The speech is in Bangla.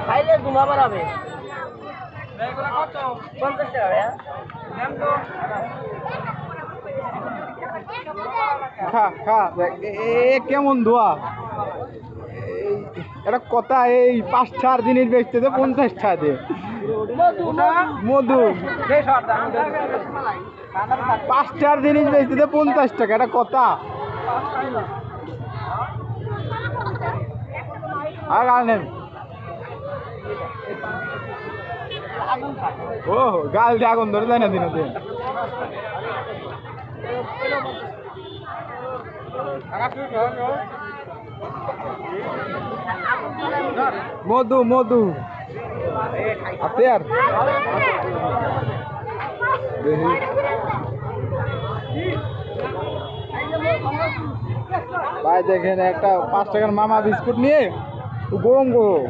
খাইলে ঘুমাবার হবে 50 টাকা ভাইয়া খা খা কেমন ধোয়া এটা কথা এই 5-4 জিনিস বেচতে 50 টাকা দে মধু 5-4 জিনিস বেচতে 50 টাকা এটা কথা আর আনেন ও গাল দিয়ে আগুন ধরে যায় না দিন মধু মধু আছে আর ভাই দেখেন একটা 5 টাকার মামা বিস্কুট নিয়ে গরম গরম